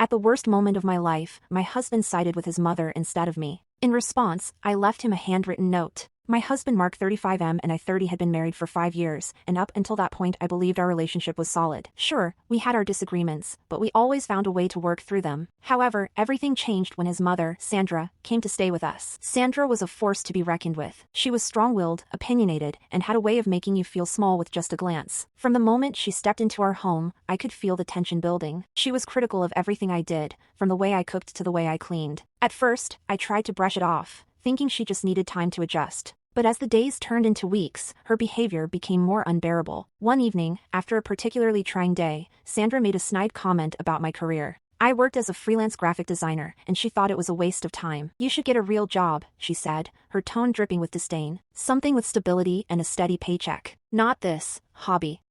At the worst moment of my life, my husband sided with his mother instead of me. In response, I left him a handwritten note. My husband Mark 35M and I 30 had been married for 5 years, and up until that point I believed our relationship was solid. Sure, we had our disagreements, but we always found a way to work through them. However, everything changed when his mother, Sandra, came to stay with us. Sandra was a force to be reckoned with. She was strong-willed, opinionated, and had a way of making you feel small with just a glance. From the moment she stepped into our home, I could feel the tension building. She was critical of everything I did, from the way I cooked to the way I cleaned. At first, I tried to brush it off, thinking she just needed time to adjust. But as the days turned into weeks, her behavior became more unbearable. One evening, after a particularly trying day, Sandra made a snide comment about my career. I worked as a freelance graphic designer, and she thought it was a waste of time. "You should get a real job," she said, her tone dripping with disdain. "Something with stability and a steady paycheck. Not this hobby."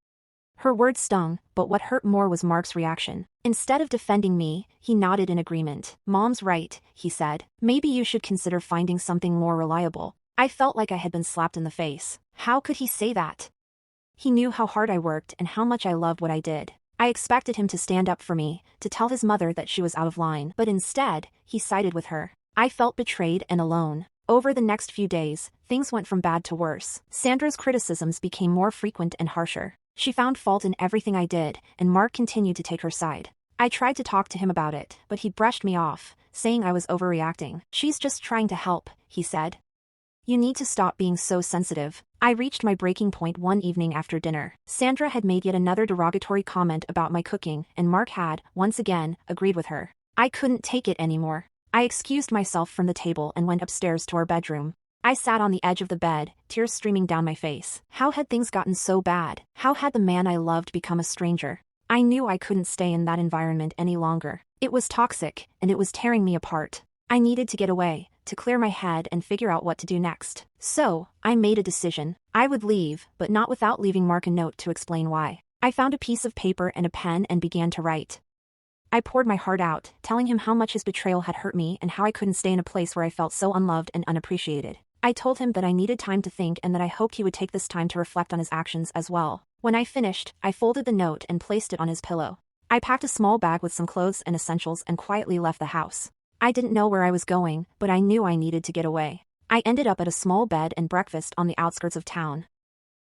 Her words stung, but what hurt more was Mark's reaction. Instead of defending me, he nodded in agreement. "Mom's right," he said. "Maybe you should consider finding something more reliable." I felt like I had been slapped in the face. How could he say that? He knew how hard I worked and how much I loved what I did. I expected him to stand up for me, to tell his mother that she was out of line, but instead, he sided with her. I felt betrayed and alone. Over the next few days, things went from bad to worse. Sandra's criticisms became more frequent and harsher. She found fault in everything I did, and Mark continued to take her side. I tried to talk to him about it, but he brushed me off, saying I was overreacting. "She's just trying to help," he said. "You need to stop being so sensitive." I reached my breaking point one evening after dinner. Sandra had made yet another derogatory comment about my cooking, and Mark had, once again, agreed with her. I couldn't take it anymore. I excused myself from the table and went upstairs to our bedroom. I sat on the edge of the bed, tears streaming down my face. How had things gotten so bad? How had the man I loved become a stranger? I knew I couldn't stay in that environment any longer. It was toxic, and it was tearing me apart. I needed to get away, to clear my head and figure out what to do next. So, I made a decision. I would leave, but not without leaving Mark a note to explain why. I found a piece of paper and a pen and began to write. I poured my heart out, telling him how much his betrayal had hurt me and how I couldn't stay in a place where I felt so unloved and unappreciated. I told him that I needed time to think and that I hoped he would take this time to reflect on his actions as well. When I finished, I folded the note and placed it on his pillow. I packed a small bag with some clothes and essentials and quietly left the house. I didn't know where I was going, but I knew I needed to get away. I ended up at a small bed and breakfast on the outskirts of town.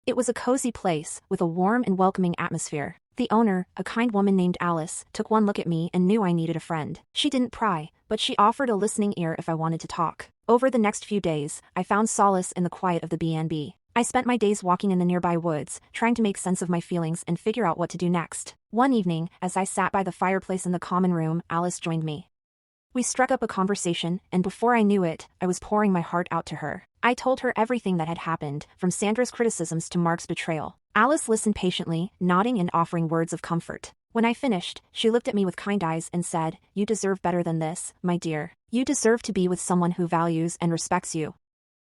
It was a cozy place, with a warm and welcoming atmosphere. The owner, a kind woman named Alice, took one look at me and knew I needed a friend. She didn't pry, but she offered a listening ear if I wanted to talk. Over the next few days, I found solace in the quiet of the B&B. I spent my days walking in the nearby woods, trying to make sense of my feelings and figure out what to do next. One evening, as I sat by the fireplace in the common room, Alice joined me. We struck up a conversation, and before I knew it, I was pouring my heart out to her. I told her everything that had happened, from Sandra's criticisms to Mark's betrayal. Alice listened patiently, nodding and offering words of comfort. When I finished, she looked at me with kind eyes and said, "You deserve better than this, my dear. You deserve to be with someone who values and respects you.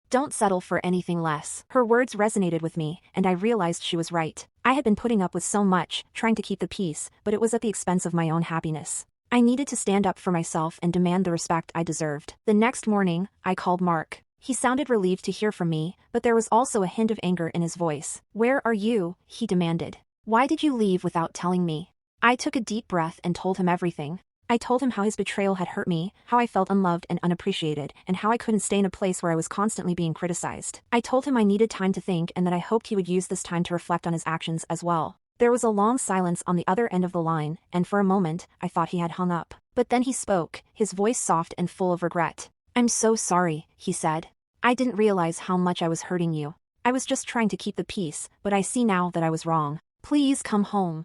Don't settle for anything less." Her words resonated with me, and I realized she was right. I had been putting up with so much, trying to keep the peace, but it was at the expense of my own happiness. I needed to stand up for myself and demand the respect I deserved. The next morning, I called Mark. He sounded relieved to hear from me, but there was also a hint of anger in his voice. "Where are you?" he demanded. "Why did you leave without telling me?" I took a deep breath and told him everything. I told him how his betrayal had hurt me, how I felt unloved and unappreciated, and how I couldn't stay in a place where I was constantly being criticized. I told him I needed time to think and that I hoped he would use this time to reflect on his actions as well. There was a long silence on the other end of the line, and for a moment, I thought he had hung up. But then he spoke, his voice soft and full of regret. "I'm so sorry," he said. "I didn't realize how much I was hurting you. I was just trying to keep the peace, but I see now that I was wrong. Please come home.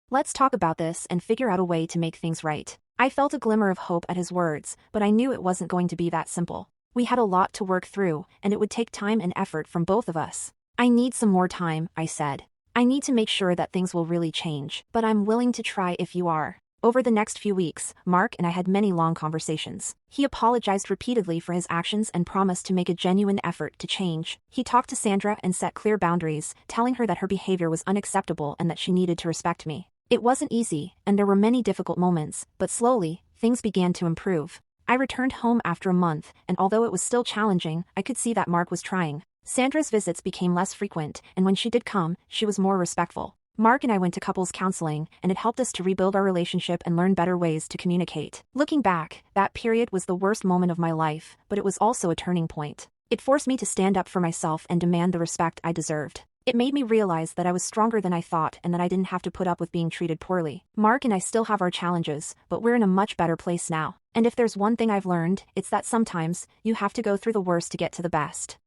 Let's talk about this and figure out a way to make things right." I felt a glimmer of hope at his words, but I knew it wasn't going to be that simple. We had a lot to work through, and it would take time and effort from both of us. "I need some more time," I said. "I need to make sure that things will really change, but I'm willing to try if you are." Over the next few weeks, Mark and I had many long conversations. He apologized repeatedly for his actions and promised to make a genuine effort to change. He talked to Sandra and set clear boundaries, telling her that her behavior was unacceptable and that she needed to respect me. It wasn't easy, and there were many difficult moments, but slowly, things began to improve. I returned home after a month, and although it was still challenging, I could see that Mark was trying. Sandra's visits became less frequent, and when she did come, she was more respectful. Mark and I went to couples counseling, and it helped us to rebuild our relationship and learn better ways to communicate. Looking back, that period was the worst moment of my life, but it was also a turning point. It forced me to stand up for myself and demand the respect I deserved. It made me realize that I was stronger than I thought and that I didn't have to put up with being treated poorly. Mark and I still have our challenges, but we're in a much better place now. And if there's one thing I've learned, it's that sometimes, you have to go through the worst to get to the best.